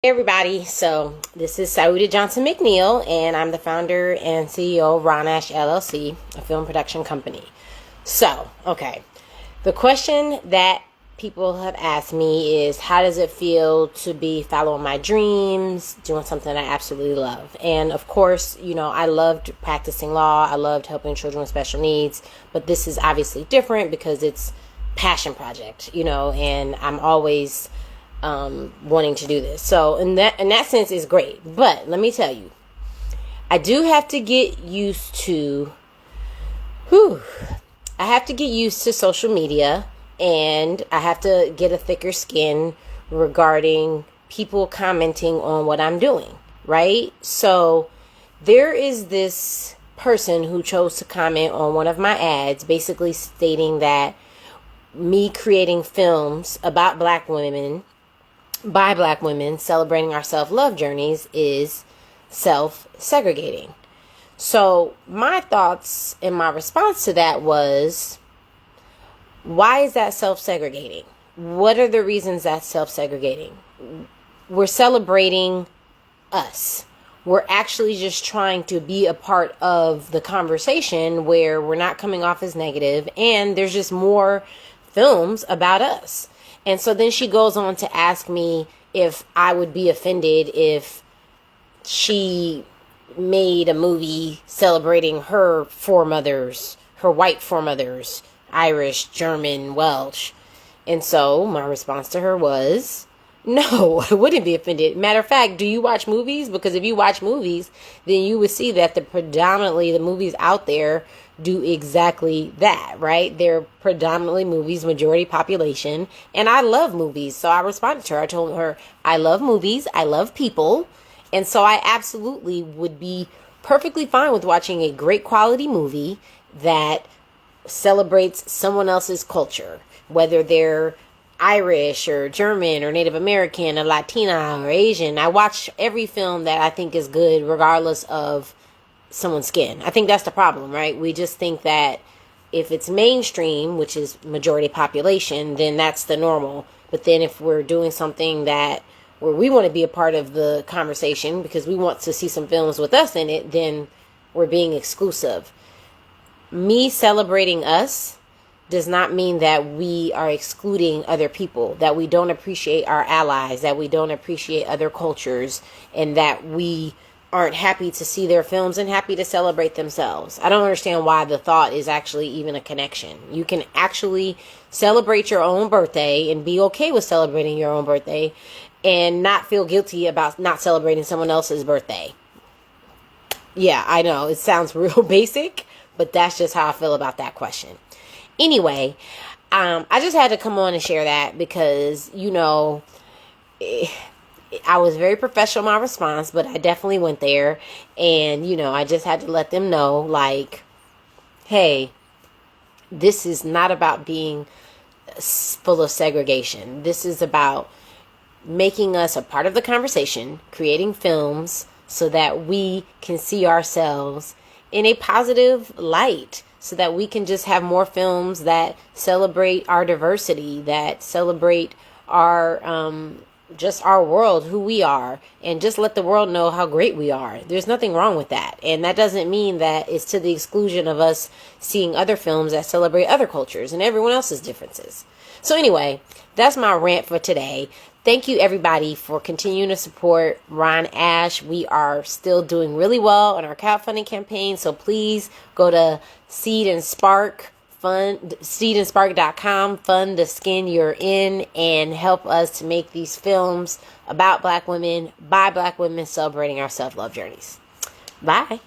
Hey everybody, so this is Saouda Johnson McNeil, and I'm the founder and CEO of Ron Ash LLC, a film production company. The question that people have asked me is, how does it feel to be following my dreams, doing something I absolutely love? And of course, I loved practicing law, I loved helping children with special needs, but this is obviously different because it's passion project, and I'm always wanting to do this. So in that sense is great. But let me tell you, I do have to get used to social media, and I have to get a thicker skin regarding people commenting on what I'm doing, right? So there is this person who chose to comment on one of my ads, basically stating that me creating films about black women by black women celebrating our self-love journeys is self-segregating. So my thoughts and my response to that was, why is that self-segregating? What are the reasons that's self-segregating? We're celebrating us. We're actually just trying to be a part of the conversation where we're not coming off as negative, and there's just more films about us. And so then she goes on to ask me if I would be offended if she made a movie celebrating her foremothers, her white foremothers, Irish, German, Welsh. And so my response to her was, no, I wouldn't be offended. Matter of fact, do you watch movies? Because if you watch movies, then you would see that predominantly the movies out there do exactly that, right? They're predominantly movies, majority population. And I love movies. So I responded to her. I told her, I love movies. I love people. And so I absolutely would be perfectly fine with watching a great quality movie that celebrates someone else's culture, whether they're Irish or German or Native American or Latina or Asian. I watch every film that I think is good regardless of someone's skin. I think that's the problem, right? We just think that if it's mainstream, which is majority population, then that's the normal. But then if we're doing something where we want to be a part of the conversation because we want to see some films with us in it, then we're being exclusive. Me celebrating us does not mean that we are excluding other people, that we don't appreciate our allies, that we don't appreciate other cultures, and that we aren't happy to see their films and happy to celebrate themselves. I don't understand why the thought is actually even a connection. You can actually celebrate your own birthday and be okay with celebrating your own birthday and not feel guilty about not celebrating someone else's birthday. Yeah, I know it sounds real basic, but that's just how I feel about that question. Anyway, I just had to come on and share that because, I was very professional in my response, but I definitely went there and, I just had to let them know, like, hey, this is not about being full of segregation. This is about making us a part of the conversation, creating films so that we can see ourselves in a positive light, so that we can just have more films that celebrate our diversity, that celebrate our just our world, who we are, and just let the world know how great we are. There's nothing wrong with that. And that doesn't mean that it's to the exclusion of us seeing other films that celebrate other cultures and everyone else's differences. So anyway, that's my rant for today. Thank you everybody for continuing to support Ron Ash. We are still doing really well on our crowdfunding campaign. So please go to seedandspark.com, fund the skin you're in, and help us to make these films about black women, by black women, celebrating our self-love journeys. Bye.